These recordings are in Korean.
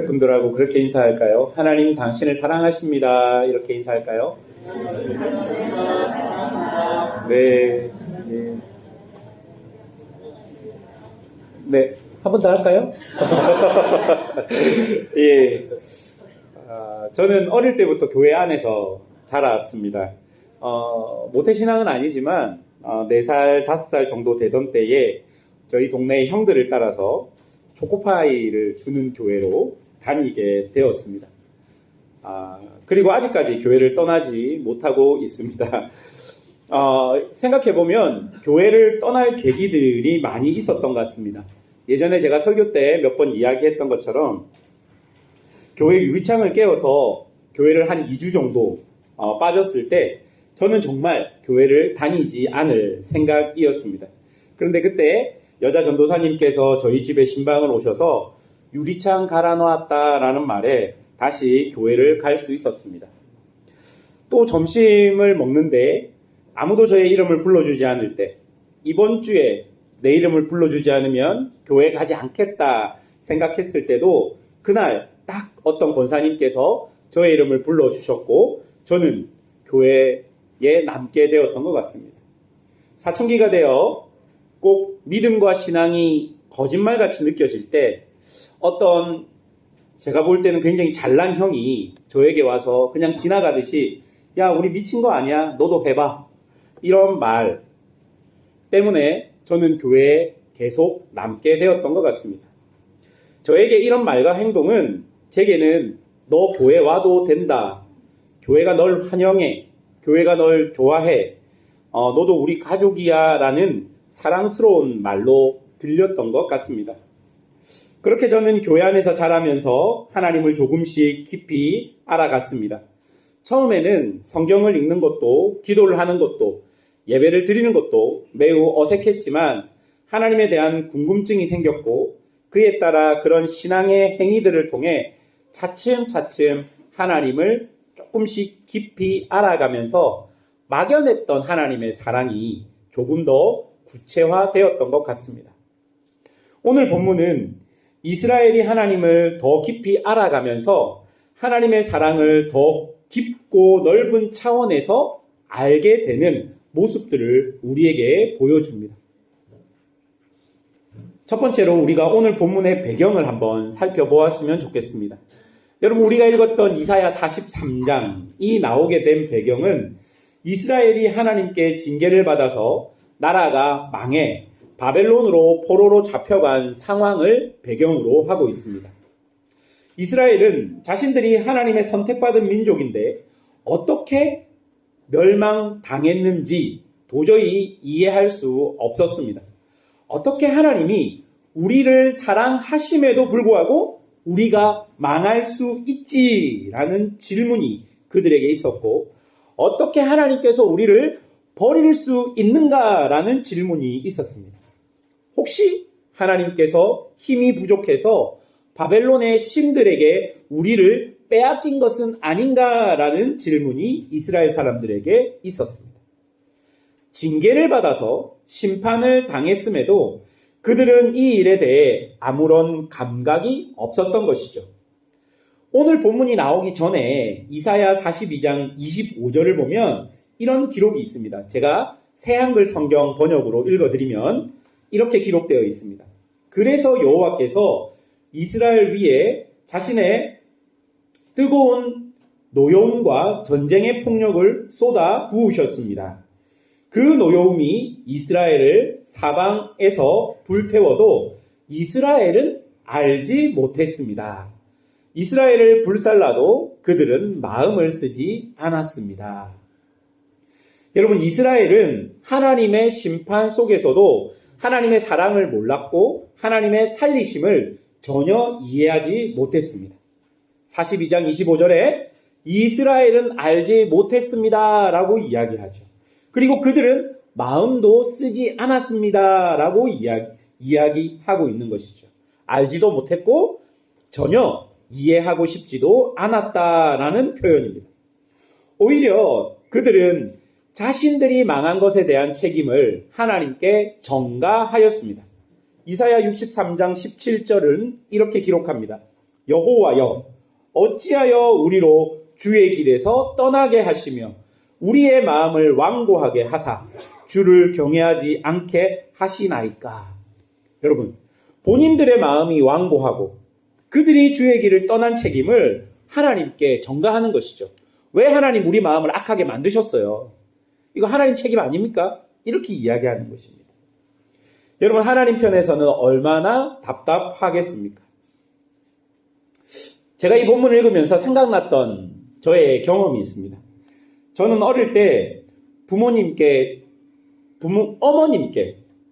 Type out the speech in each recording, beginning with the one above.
분들하고 그렇게 인사할까요? 하나님 당신을 사랑하십니다. 이렇게 인사할까요? 네. 네. 네. 한 번 더 할까요? 예. 저는 어릴 때부터 교회 안에서 자랐습니다. 모태신앙은 아니지만, 4살, 5살 정도 되던 때에 저희 동네의 형들을 따라서 초코파이를 주는 교회로 다니게 되었습니다. 그리고 아직까지 교회를 떠나지 못하고 있습니다. 생각해보면 교회를 떠날 계기들이 많이 있었던 것 같습니다. 예전에 제가 설교 때 몇 번 이야기했던 것처럼 교회 유리창을 깨워서 교회를 한 2주 정도 빠졌을 때 저는 정말 교회를 다니지 않을 생각이었습니다. 그런데 그때 여자 전도사님께서 저희 집에 신방을 오셔서 유리창 갈아놓았다라는 말에 다시 교회를 갈 수 있었습니다. 또 점심을 먹는데 아무도 저의 이름을 불러주지 않을 때, 이번 주에 내 이름을 불러주지 않으면 교회 가지 않겠다 생각했을 때도 그날 딱 어떤 권사님께서 저의 이름을 불러주셨고 저는 교회에 남게 되었던 것 같습니다. 사춘기가 되어 꼭 믿음과 신앙이 거짓말같이 느껴질 때 어떤 제가 볼 때는 굉장히 잘난 형이 저에게 와서 그냥 지나가듯이 야 우리 미친 거 아니야? 너도 해봐. 이런 말 때문에 저는 교회에 계속 남게 되었던 것 같습니다. 저에게 이런 말과 행동은 제게는 너 교회 와도 된다. 교회가 널 환영해. 교회가 널 좋아해. 너도 우리 가족이야 라는 사랑스러운 말로 들렸던 것 같습니다. 그렇게 저는 교회 안에서 자라면서 하나님을 조금씩 깊이 알아갔습니다. 처음에는 성경을 읽는 것도 기도를 하는 것도 예배를 드리는 것도 매우 어색했지만 하나님에 대한 궁금증이 생겼고 그에 따라 그런 신앙의 행위들을 통해 차츰차츰 하나님을 조금씩 깊이 알아가면서 막연했던 하나님의 사랑이 조금 더 구체화되었던 것 같습니다. 오늘 본문은 이스라엘이 하나님을 더 깊이 알아가면서 하나님의 사랑을 더 깊고 넓은 차원에서 알게 되는 모습들을 우리에게 보여줍니다. 첫 번째로 우리가 오늘 본문의 배경을 한번 살펴보았으면 좋겠습니다. 여러분 우리가 읽었던 이사야 43장이 나오게 된 배경은 이스라엘이 하나님께 징계를 받아서 나라가 망해 바벨론으로 포로로 잡혀간 상황을 배경으로 하고 있습니다. 이스라엘은 자신들이 하나님의 선택받은 민족인데 어떻게 멸망당했는지 도저히 이해할 수 없었습니다. 어떻게 하나님이 우리를 사랑하심에도 불구하고 우리가 망할 수 있지라는 질문이 그들에게 있었고 어떻게 하나님께서 우리를 버릴 수 있는가라는 질문이 있었습니다. 혹시 하나님께서 힘이 부족해서 바벨론의 신들에게 우리를 빼앗긴 것은 아닌가라는 질문이 이스라엘 사람들에게 있었습니다. 징계를 받아서 심판을 당했음에도 그들은 이 일에 대해 아무런 감각이 없었던 것이죠. 오늘 본문이 나오기 전에 이사야 42장 25절을 보면 이런 기록이 있습니다. 제가 새한글 성경 번역으로 읽어드리면 이렇게 기록되어 있습니다. 그래서 여호와께서 이스라엘 위에 자신의 뜨거운 노여움과 전쟁의 폭력을 쏟아 부으셨습니다. 그 노여움이 이스라엘을 사방에서 불태워도 이스라엘은 알지 못했습니다. 이스라엘을 불살라도 그들은 마음을 쓰지 않았습니다. 여러분, 이스라엘은 하나님의 심판 속에서도 하나님의 사랑을 몰랐고 하나님의 살리심을 전혀 이해하지 못했습니다. 42장 25절에 이스라엘은 알지 못했습니다 라고 이야기하죠. 그리고 그들은 마음도 쓰지 않았습니다 라고 이야기하고 있는 것이죠. 알지도 못했고 전혀 이해하고 싶지도 않았다라는 표현입니다. 오히려 그들은 자신들이 망한 것에 대한 책임을 하나님께 전가하였습니다. 이사야 63장 17절은 이렇게 기록합니다. 여호와여, 어찌하여 우리로 주의 길에서 떠나게 하시며 우리의 마음을 완고하게 하사 주를 경외하지 않게 하시나이까. 여러분, 본인들의 마음이 완고하고 그들이 주의 길을 떠난 책임을 하나님께 전가하는 것이죠. 왜 하나님 우리 마음을 악하게 만드셨어요? 이거 하나님 책임 아닙니까? 이렇게 이야기하는 것입니다. 여러분, 하나님 편에서는 얼마나 답답하겠습니까? 제가 이 본문을 읽으면서 생각났던 저의 경험이 있습니다. 저는 어릴 때 어머님께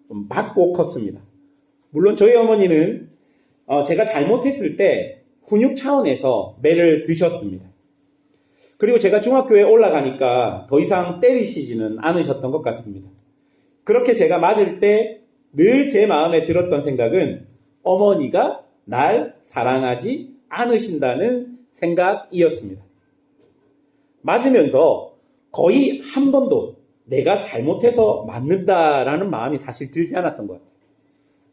맞고 컸습니다. 물론 저희 어머니는 제가 잘못했을 때 훈육 차원에서 매를 드셨습니다. 그리고 제가 중학교에 올라가니까 더 이상 때리시지는 않으셨던 것 같습니다. 그렇게 제가 맞을 때 늘 제 마음에 들었던 생각은 어머니가 날 사랑하지 않으신다는 생각이었습니다. 맞으면서 거의 한 번도 내가 잘못해서 맞는다라는 마음이 사실 들지 않았던 것 같아요.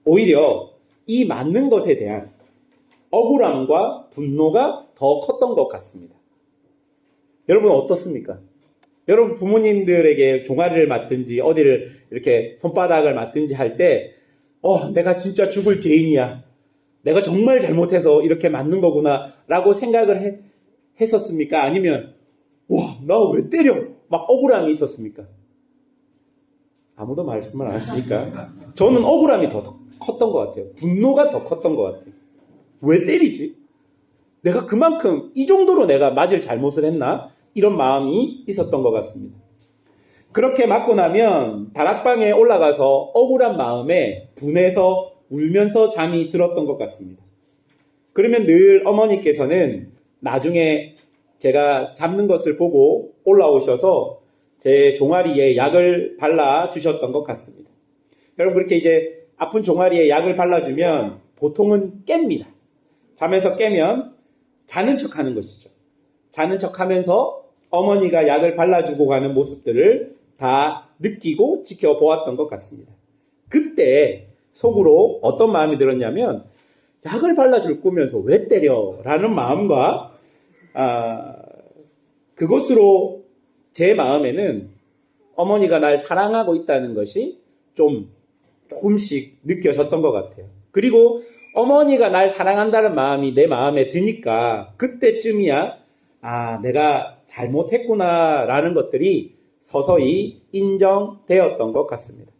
오히려 이 맞는 것에 대한 억울함과 분노가 더 컸던 것 같습니다. 여러분 어떻습니까? 여러분 부모님들에게 종아리를 맞든지 어디를 이렇게 손바닥을 맞든지 할 때 내가 진짜 죽을 죄인이야. 내가 정말 잘못해서 이렇게 맞는 거구나 라고 생각을 했었습니까? 아니면 나 왜 때려? 막 억울함이 있었습니까? 아무도 말씀을 안 하시니까 저는 억울함이 더 컸던 것 같아요. 분노가 더 컸던 것 같아요. 왜 때리지? 내가 그만큼 이 정도로 내가 맞을 잘못을 했나? 이런 마음이 있었던 것 같습니다. 그렇게 맞고 나면 다락방에 올라가서 억울한 마음에 분해서 울면서 잠이 들었던 것 같습니다. 그러면 늘 어머니께서는 나중에 제가 잡는 것을 보고 올라오셔서 제 종아리에 약을 발라주셨던 것 같습니다. 여러분 그렇게 이제 아픈 종아리에 약을 발라주면 보통은 깹니다. 잠에서 깨면 자는 척하는 것이죠. 자는 척하면서 어머니가 약을 발라주고 가는 모습들을 다 느끼고 지켜보았던 것 같습니다. 그때 속으로 어떤 마음이 들었냐면 약을 발라줄 꾸면서 왜 때려? 라는 마음과 그것으로 제 마음에는 어머니가 날 사랑하고 있다는 것이 조금씩 느껴졌던 것 같아요. 그리고 어머니가 날 사랑한다는 마음이 내 마음에 드니까 그때쯤이야 내가 잘못했구나 라는 것들이 서서히 인정되었던 것 같습니다.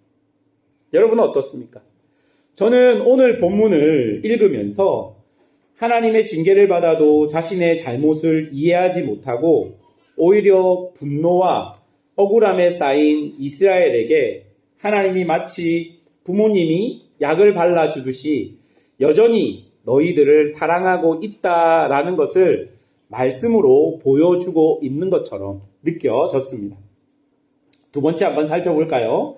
여러분은 어떻습니까? 저는 오늘 본문을 읽으면서 하나님의 징계를 받아도 자신의 잘못을 이해하지 못하고 오히려 분노와 억울함에 쌓인 이스라엘에게 하나님이 마치 부모님이 약을 발라주듯이 여전히 너희들을 사랑하고 있다라는 것을 말씀으로 보여주고 있는 것처럼 느껴졌습니다. 두 번째 한번 살펴볼까요?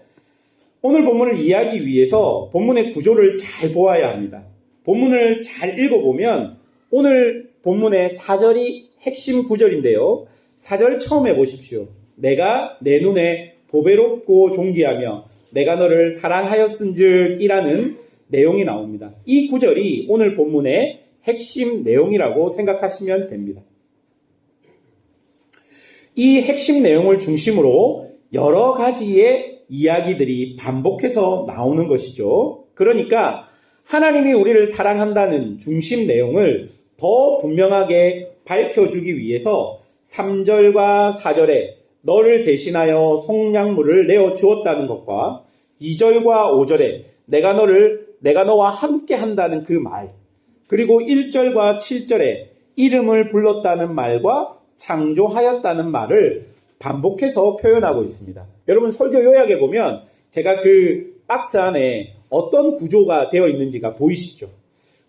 오늘 본문을 이해하기 위해서 본문의 구조를 잘 보아야 합니다. 본문을 잘 읽어보면 오늘 본문의 4절이 핵심 구절인데요. 4절 처음 해보십시오. 내가 내 눈에 보배롭고 존귀하며 내가 너를 사랑하였은즉 이라는 내용이 나옵니다. 이 구절이 오늘 본문의 핵심 내용이라고 생각하시면 됩니다. 이 핵심 내용을 중심으로 여러 가지의 이야기들이 반복해서 나오는 것이죠. 그러니까 하나님이 우리를 사랑한다는 중심 내용을 더 분명하게 밝혀주기 위해서 3절과 4절에 너를 대신하여 속량물을 내어주었다는 것과 2절과 5절에 내가 너와 함께 한다는 그 말, 그리고 1절과 7절에 이름을 불렀다는 말과 창조하였다는 말을 반복해서 표현하고 있습니다. 여러분 설교 요약에 보면 제가 그 박스 안에 어떤 구조가 되어 있는지가 보이시죠?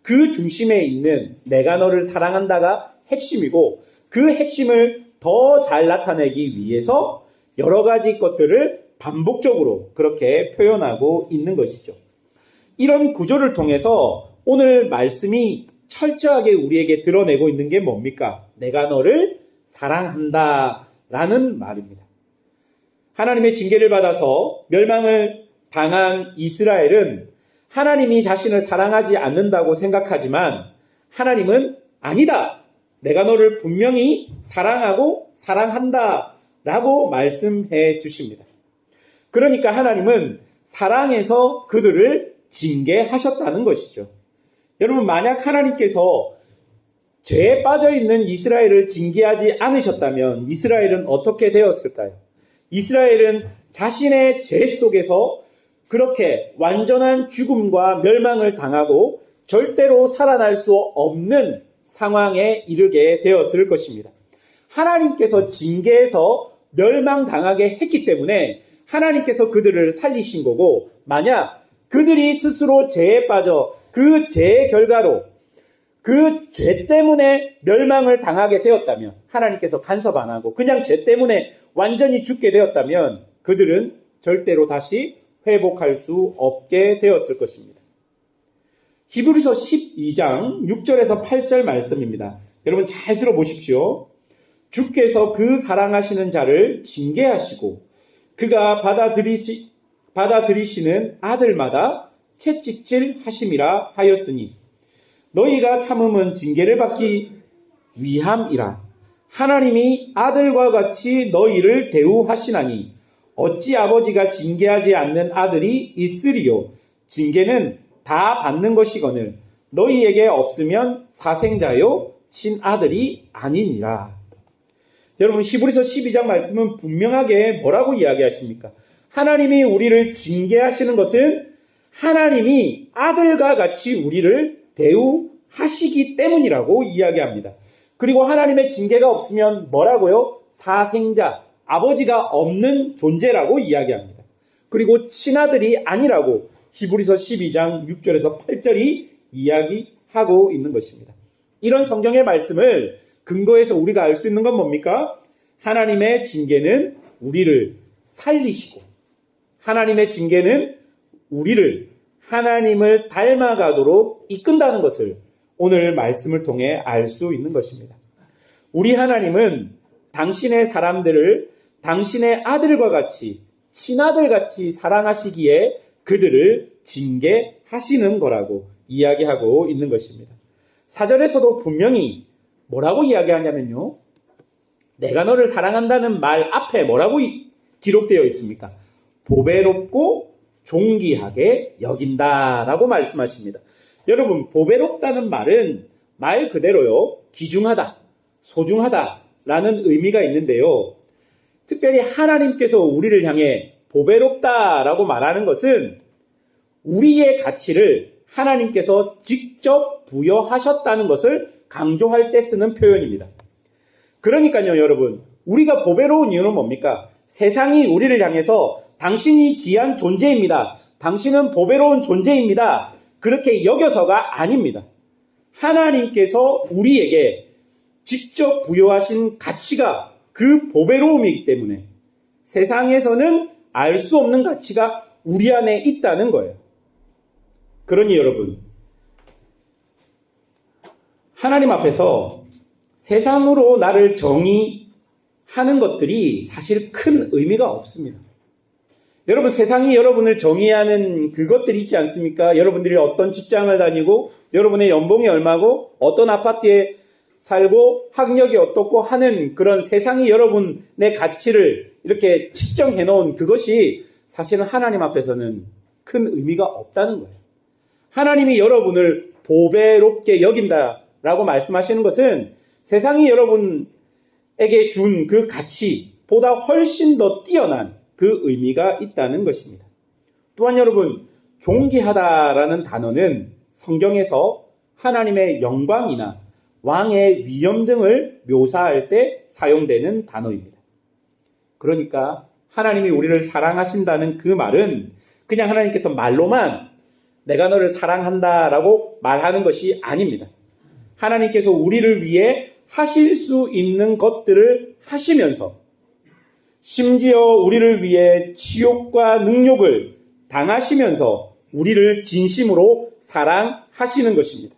그 중심에 있는 내가 너를 사랑한다가 핵심이고 그 핵심을 더 잘 나타내기 위해서 여러 가지 것들을 반복적으로 그렇게 표현하고 있는 것이죠. 이런 구조를 통해서 오늘 말씀이 철저하게 우리에게 드러내고 있는 게 뭡니까? 내가 너를 사랑한다 라는 말입니다. 하나님의 징계를 받아서 멸망을 당한 이스라엘은 하나님이 자신을 사랑하지 않는다고 생각하지만 하나님은 아니다. 내가 너를 분명히 사랑하고 사랑한다. 라고 말씀해 주십니다. 그러니까 하나님은 사랑해서 그들을 징계하셨다는 것이죠. 여러분, 만약 하나님께서 죄에 빠져있는 이스라엘을 징계하지 않으셨다면 이스라엘은 어떻게 되었을까요? 이스라엘은 자신의 죄 속에서 그렇게 완전한 죽음과 멸망을 당하고 절대로 살아날 수 없는 상황에 이르게 되었을 것입니다. 하나님께서 징계해서 멸망당하게 했기 때문에 하나님께서 그들을 살리신 거고, 만약 그들이 스스로 죄에 빠져 그 죄의 결과로 그 죄 때문에 멸망을 당하게 되었다면, 하나님께서 간섭 안 하고 그냥 죄 때문에 완전히 죽게 되었다면 그들은 절대로 다시 회복할 수 없게 되었을 것입니다. 히브리서 12장 6절에서 8절 말씀입니다. 여러분 잘 들어보십시오. 주께서 그 사랑하시는 자를 징계하시고 그가 받아들이시는 아들마다 채찍질 하심이라 하였으니 너희가 참음은 징계를 받기 위함이라. 하나님이 아들과 같이 너희를 대우하시나니 어찌 아버지가 징계하지 않는 아들이 있으리요. 징계는 다 받는 것이거늘 너희에게 없으면 사생자요 친아들이 아니니라. 여러분, 히브리서 12장 말씀은 분명하게 뭐라고 이야기하십니까? 하나님이 우리를 징계하시는 것은 하나님이 아들과 같이 우리를 대우하시기 때문이라고 이야기합니다. 그리고 하나님의 징계가 없으면 뭐라고요? 사생자, 아버지가 없는 존재라고 이야기합니다. 그리고 친아들이 아니라고 히브리서 12장 6절에서 8절이 이야기하고 있는 것입니다. 이런 성경의 말씀을 근거해서 우리가 알 수 있는 건 뭡니까? 하나님의 징계는 우리를 살리시고 하나님의 징계는 우리를 하나님을 닮아가도록 이끈다는 것을 오늘 말씀을 통해 알 수 있는 것입니다. 우리 하나님은 당신의 사람들을 당신의 아들과 같이 친아들같이 사랑하시기에 그들을 징계하시는 거라고 이야기하고 있는 것입니다. 4절에서도 분명히 뭐라고 이야기하냐면요. 내가 너를 사랑한다는 말 앞에 뭐라고 기록되어 있습니까? 보배롭고 존귀하게 여긴다라고 말씀하십니다. 여러분, 보배롭다는 말은 말 그대로요. 귀중하다, 소중하다라는 의미가 있는데요. 특별히 하나님께서 우리를 향해 보배롭다라고 말하는 것은 우리의 가치를 하나님께서 직접 부여하셨다는 것을 강조할 때 쓰는 표현입니다. 그러니까요, 여러분, 우리가 보배로운 이유는 뭡니까? 세상이 우리를 향해서 당신이 귀한 존재입니다. 당신은 보배로운 존재입니다. 그렇게 여겨서가 아닙니다. 하나님께서 우리에게 직접 부여하신 가치가 그 보배로움이기 때문에 세상에서는 알 수 없는 가치가 우리 안에 있다는 거예요. 그러니 여러분, 하나님 앞에서 세상으로 나를 정의하는 것들이 사실 큰 의미가 없습니다. 여러분, 세상이 여러분을 정의하는 그것들이 있지 않습니까? 여러분들이 어떤 직장을 다니고 여러분의 연봉이 얼마고 어떤 아파트에 살고 학력이 어떻고 하는 그런 세상이 여러분의 가치를 이렇게 측정해 놓은 그것이 사실은 하나님 앞에서는 큰 의미가 없다는 거예요. 하나님이 여러분을 보배롭게 여긴다라고 말씀하시는 것은 세상이 여러분에게 준 그 가치보다 훨씬 더 뛰어난 그 의미가 있다는 것입니다. 또한 여러분, 존귀하다라는 단어는 성경에서 하나님의 영광이나 왕의 위엄 등을 묘사할 때 사용되는 단어입니다. 그러니까 하나님이 우리를 사랑하신다는 그 말은 그냥 하나님께서 말로만 내가 너를 사랑한다라고 말하는 것이 아닙니다. 하나님께서 우리를 위해 하실 수 있는 것들을 하시면서 심지어 우리를 위해 치욕과 능욕을 당하시면서 우리를 진심으로 사랑하시는 것입니다.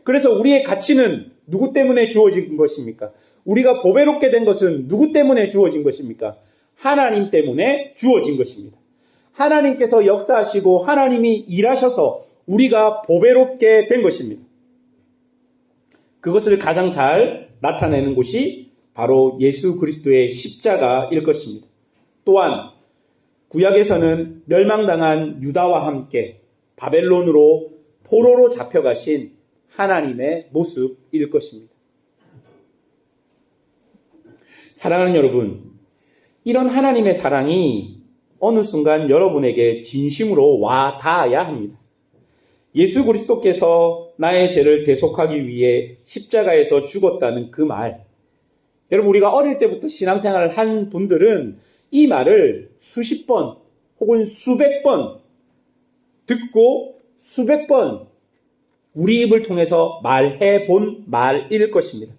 그래서 우리의 가치는 누구 때문에 주어진 것입니까? 우리가 보배롭게 된 것은 누구 때문에 주어진 것입니까? 하나님 때문에 주어진 것입니다. 하나님께서 역사하시고 하나님이 일하셔서 우리가 보배롭게 된 것입니다. 그것을 가장 잘 나타내는 곳이 바로 예수 그리스도의 십자가일 것입니다. 또한 구약에서는 멸망당한 유다와 함께 바벨론으로 포로로 잡혀가신 하나님의 모습일 것입니다. 사랑하는 여러분, 이런 하나님의 사랑이 어느 순간 여러분에게 진심으로 와 닿아야 합니다. 예수 그리스도께서 나의 죄를 대속하기 위해 십자가에서 죽었다는 그 말. 여러분, 우리가 어릴 때부터 신앙생활을 한 분들은 이 말을 수십 번 혹은 수백 번 듣고 수백 번 우리 입을 통해서 말해 본 말일 것입니다.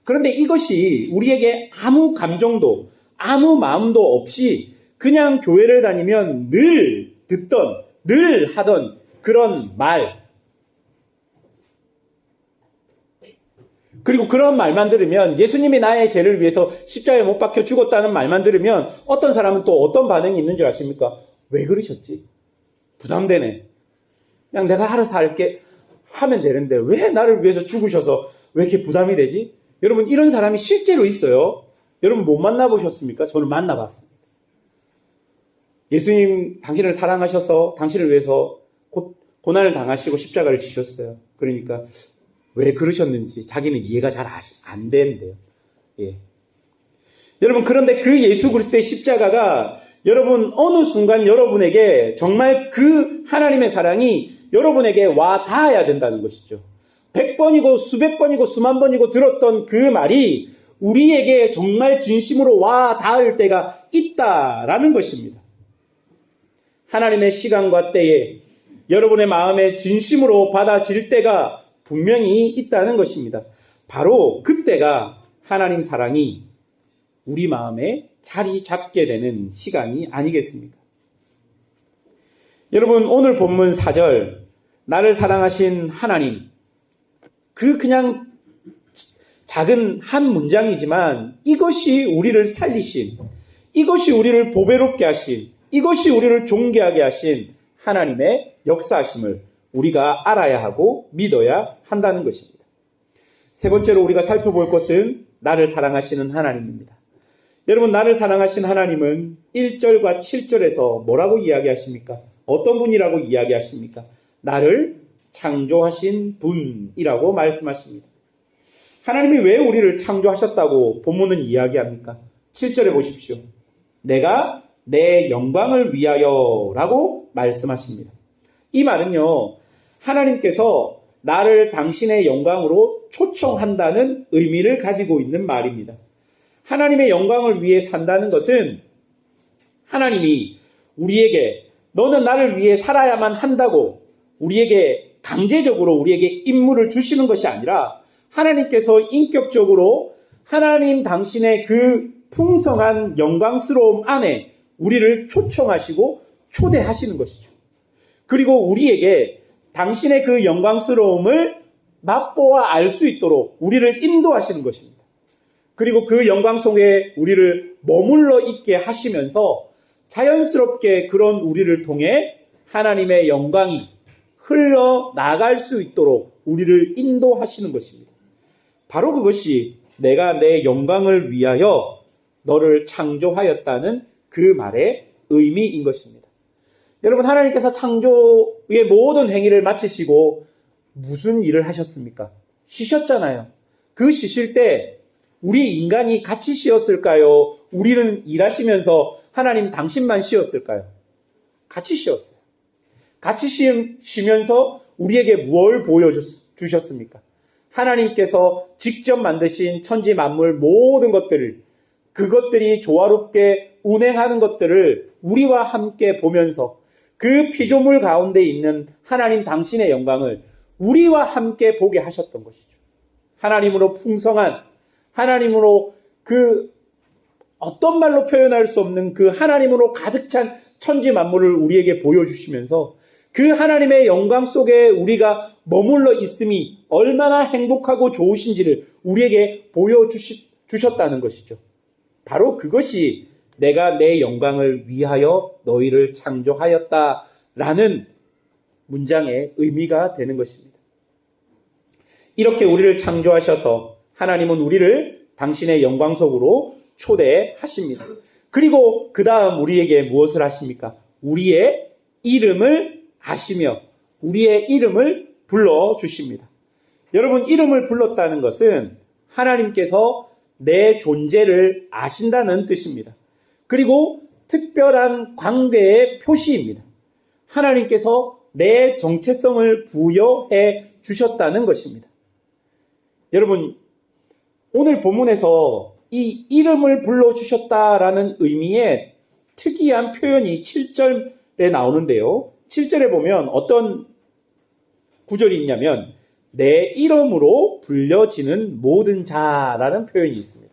그런데 이것이 우리에게 아무 감정도 아무 마음도 없이 그냥 교회를 다니면 늘 듣던 늘 하던 그런 말, 그리고 그런 말만 들으면, 예수님이 나의 죄를 위해서 십자가에 못 박혀 죽었다는 말만 들으면 어떤 사람은 또 어떤 반응이 있는 줄 아십니까? 왜 그러셨지? 부담되네. 그냥 내가 알아서 할게 하면 되는데 왜 나를 위해서 죽으셔서 왜 이렇게 부담이 되지? 여러분, 이런 사람이 실제로 있어요. 여러분 못 만나보셨습니까? 저는 만나봤습니다. 예수님 당신을 사랑하셔서 당신을 위해서 고난을 당하시고 십자가를 지셨어요. 그러니까 왜 그러셨는지 자기는 이해가 잘 안 되는데요. 예. 여러분, 그런데 그 예수 그리스도의 십자가가 여러분 어느 순간 여러분에게 정말 그 하나님의 사랑이 여러분에게 와 닿아야 된다는 것이죠. 100번이고 수백 번이고 수만 번이고 들었던 그 말이 우리에게 정말 진심으로 와 닿을 때가 있다라는 것입니다. 하나님의 시간과 때에 여러분의 마음에 진심으로 받아질 때가 분명히 있다는 것입니다. 바로 그때가 하나님 사랑이 우리 마음에 자리 잡게 되는 시간이 아니겠습니까? 여러분, 오늘 본문 4절, 나를 사랑하신 하나님, 그냥 작은 한 문장이지만 이것이 우리를 살리신, 이것이 우리를 보배롭게 하신, 이것이 우리를 존귀하게 하신 하나님의 역사하심을 우리가 알아야 하고 믿어야 한다는 것입니다. 세 번째로 우리가 살펴볼 것은 나를 사랑하시는 하나님입니다. 여러분, 나를 사랑하신 하나님은 1절과 7절에서 뭐라고 이야기하십니까? 어떤 분이라고 이야기하십니까? 나를 창조하신 분이라고 말씀하십니다. 하나님이 왜 우리를 창조하셨다고 본문은 이야기합니까? 7절에 보십시오. 내가 내 영광을 위하여 라고 말씀하십니다. 이 말은요, 하나님께서 나를 당신의 영광으로 초청한다는 의미를 가지고 있는 말입니다. 하나님의 영광을 위해 산다는 것은 하나님이 우리에게 너는 나를 위해 살아야만 한다고 우리에게 강제적으로 우리에게 임무를 주시는 것이 아니라 하나님께서 인격적으로 하나님 당신의 그 풍성한 영광스러움 안에 우리를 초청하시고 초대하시는 것이죠. 그리고 우리에게 당신의 그 영광스러움을 맛보아 알 수 있도록 우리를 인도하시는 것입니다. 그리고 그 영광 속에 우리를 머물러 있게 하시면서 자연스럽게 그런 우리를 통해 하나님의 영광이 흘러나갈 수 있도록 우리를 인도하시는 것입니다. 바로 그것이 내가 내 영광을 위하여 너를 창조하였다는 그 말의 의미인 것입니다. 여러분, 하나님께서 창조의 모든 행위를 마치시고 무슨 일을 하셨습니까? 쉬셨잖아요. 그 쉬실 때 우리 인간이 같이 쉬었을까요? 우리는 일하시면서 하나님 당신만 쉬었을까요? 같이 쉬었어요. 같이 쉬면서 우리에게 무엇을 보여주셨습니까? 하나님께서 직접 만드신 천지 만물 모든 것들을, 그것들이 조화롭게 운행하는 것들을 우리와 함께 보면서 그 피조물 가운데 있는 하나님 당신의 영광을 우리와 함께 보게 하셨던 것이죠. 하나님으로 풍성한, 하나님으로 그 어떤 말로 표현할 수 없는 그 하나님으로 가득 찬 천지 만물을 우리에게 보여주시면서 그 하나님의 영광 속에 우리가 머물러 있음이 얼마나 행복하고 좋으신지를 우리에게 보여주셨다는 것이죠. 바로 그것이 내가 내 영광을 위하여 너희를 창조하였다라는 문장의 의미가 되는 것입니다. 이렇게 우리를 창조하셔서 하나님은 우리를 당신의 영광 속으로 초대하십니다. 그리고 그 다음 우리에게 무엇을 하십니까? 우리의 이름을 아시며 우리의 이름을 불러주십니다. 여러분, 이름을 불렀다는 것은 하나님께서 내 존재를 아신다는 뜻입니다. 그리고 특별한 관계의 표시입니다. 하나님께서 내 정체성을 부여해 주셨다는 것입니다. 여러분, 오늘 본문에서 이 이름을 불러주셨다라는 의미의 특이한 표현이 7절에 나오는데요. 7절에 보면 어떤 구절이 있냐면 내 이름으로 불려지는 모든 자라는 표현이 있습니다.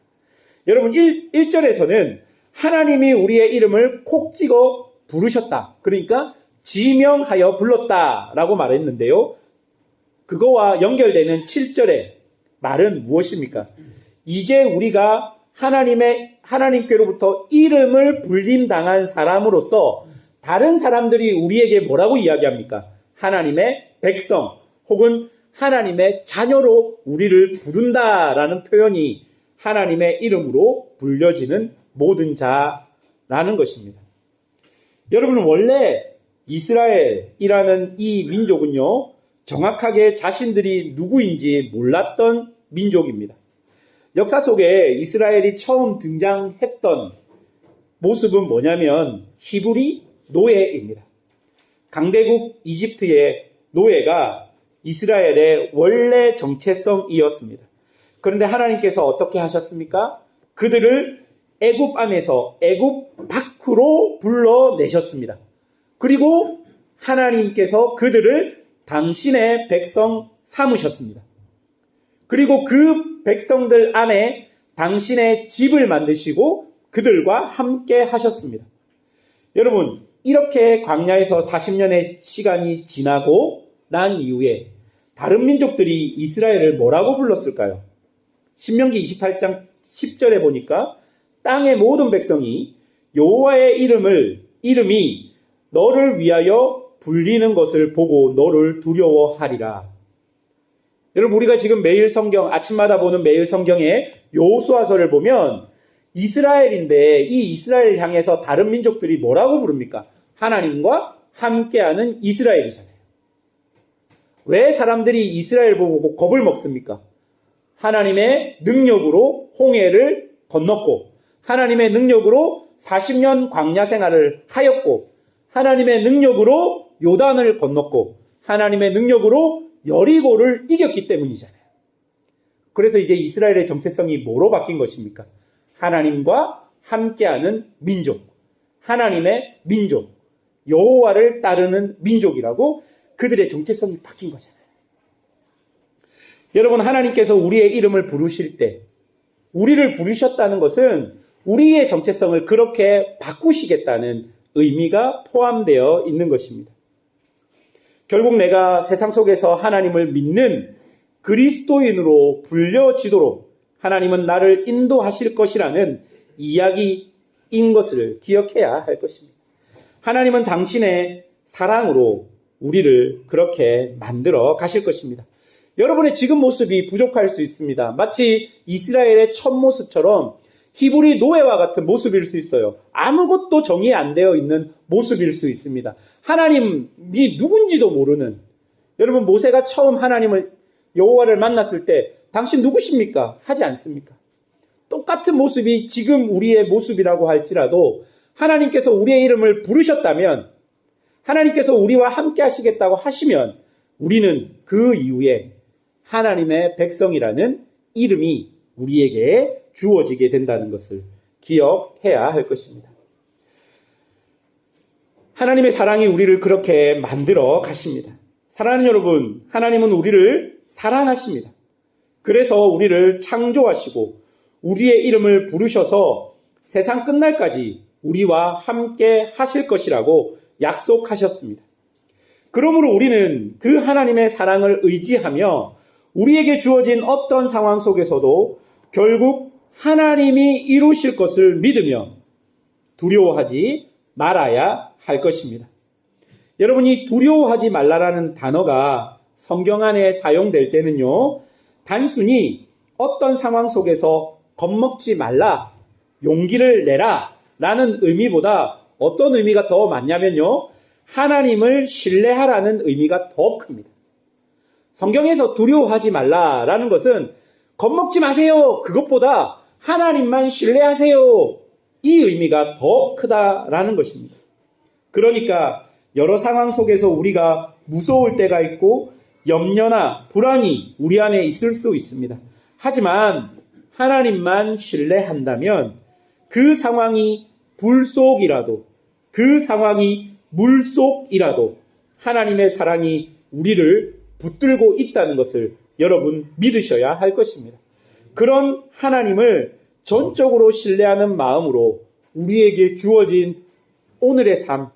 여러분, 1절에서는 하나님이 우리의 이름을 콕 찍어 부르셨다. 그러니까 지명하여 불렀다라고 말했는데요. 그거와 연결되는 7절의 말은 무엇입니까? 이제 우리가 하나님께로부터 이름을 불림당한 사람으로서 다른 사람들이 우리에게 뭐라고 이야기합니까? 하나님의 백성 혹은 하나님의 자녀로 우리를 부른다라는 표현이 하나님의 이름으로 불려지는 모든 자라는 것입니다. 여러분, 원래 이스라엘이라는 이 민족은요, 정확하게 자신들이 누구인지 몰랐던 민족입니다. 역사 속에 이스라엘이 처음 등장했던 모습은 뭐냐면 히브리 노예입니다. 강대국 이집트의 노예가 이스라엘의 원래 정체성이었습니다. 그런데 하나님께서 어떻게 하셨습니까? 그들을 애굽 안에서 애굽 밖으로 불러내셨습니다. 그리고 하나님께서 그들을 당신의 백성 삼으셨습니다. 그리고 그 백성들 안에 당신의 집을 만드시고 그들과 함께 하셨습니다. 여러분, 이렇게 광야에서 40년의 시간이 지나고 난 이후에 다른 민족들이 이스라엘을 뭐라고 불렀을까요? 신명기 28장 10절에 보니까 땅의 모든 백성이 여호와의 이름이 너를 위하여 불리는 것을 보고 너를 두려워하리라. 여러분, 우리가 지금 매일 성경, 아침마다 보는 매일 성경의 여호수아서를 보면 이스라엘인데 이 이스라엘을 향해서 다른 민족들이 뭐라고 부릅니까? 하나님과 함께하는 이스라엘이잖아요. 왜 사람들이 이스라엘 보고 겁을 먹습니까? 하나님의 능력으로 홍해를 건넜고 하나님의 능력으로 40년 광야 생활을 하였고 하나님의 능력으로 요단을 건넜고 하나님의 능력으로 여리고를 이겼기 때문이잖아요. 그래서 이제 이스라엘의 정체성이 뭐로 바뀐 것입니까? 하나님과 함께하는 민족, 하나님의 민족, 여호와를 따르는 민족이라고 그들의 정체성이 바뀐 거잖아요. 여러분, 하나님께서 우리의 이름을 부르실 때 우리를 부르셨다는 것은 우리의 정체성을 그렇게 바꾸시겠다는 의미가 포함되어 있는 것입니다. 결국 내가 세상 속에서 하나님을 믿는 그리스도인으로 불려지도록 하나님은 나를 인도하실 것이라는 이야기인 것을 기억해야 할 것입니다. 하나님은 당신의 사랑으로 우리를 그렇게 만들어 가실 것입니다. 여러분의 지금 모습이 부족할 수 있습니다. 마치 이스라엘의 첫 모습처럼 히브리 노예와 같은 모습일 수 있어요. 아무것도 정의 안 되어 있는 모습일 수 있습니다. 하나님이 누군지도 모르는, 여러분, 모세가 처음 여호와를 만났을 때 당신 누구십니까? 하지 않습니까? 똑같은 모습이 지금 우리의 모습이라고 할지라도 하나님께서 우리의 이름을 부르셨다면, 하나님께서 우리와 함께 하시겠다고 하시면 우리는 그 이후에 하나님의 백성이라는 이름이 우리에게 주어지게 된다는 것을 기억해야 할 것입니다. 하나님의 사랑이 우리를 그렇게 만들어 가십니다. 사랑하는 여러분, 하나님은 우리를 사랑하십니다. 그래서 우리를 창조하시고 우리의 이름을 부르셔서 세상 끝날까지 우리와 함께 하실 것이라고 약속하셨습니다. 그러므로 우리는 그 하나님의 사랑을 의지하며 우리에게 주어진 어떤 상황 속에서도 결국 하나님이 이루실 것을 믿으며 두려워하지 말아야 할 것입니다. 여러분이 두려워하지 말라라는 단어가 성경 안에 사용될 때는요, 단순히 어떤 상황 속에서 겁먹지 말라, 용기를 내라 라는 의미보다 어떤 의미가 더 많냐면요, 하나님을 신뢰하라는 의미가 더 큽니다. 성경에서 두려워하지 말라라는 것은 겁먹지 마세요, 그것보다 하나님만 신뢰하세요, 이 의미가 더 크다라는 것입니다. 그러니까 여러 상황 속에서 우리가 무서울 때가 있고 염려나 불안이 우리 안에 있을 수 있습니다. 하지만 하나님만 신뢰한다면 그 상황이 불 속이라도, 그 상황이 물 속이라도 하나님의 사랑이 우리를 붙들고 있다는 것을 여러분 믿으셔야 할 것입니다. 그런 하나님을 전적으로 신뢰하는 마음으로 우리에게 주어진 오늘의 삶,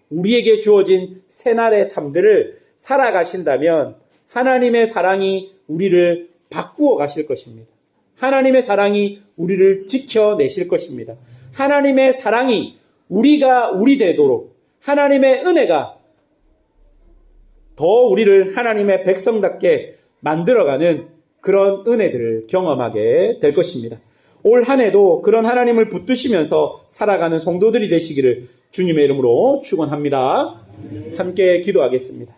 우리에게 주어진 새날의 삶들을 살아가신다면 하나님의 사랑이 우리를 바꾸어 가실 것입니다. 하나님의 사랑이 우리를 지켜내실 것입니다. 하나님의 사랑이 우리가 우리 되도록 하나님의 은혜가 더 우리를 하나님의 백성답게 만들어가는 그런 은혜들을 경험하게 될 것입니다. 올 한 해도 그런 하나님을 붙드시면서 살아가는 성도들이 되시기를 주님의 이름으로 축원합니다. 함께 기도하겠습니다.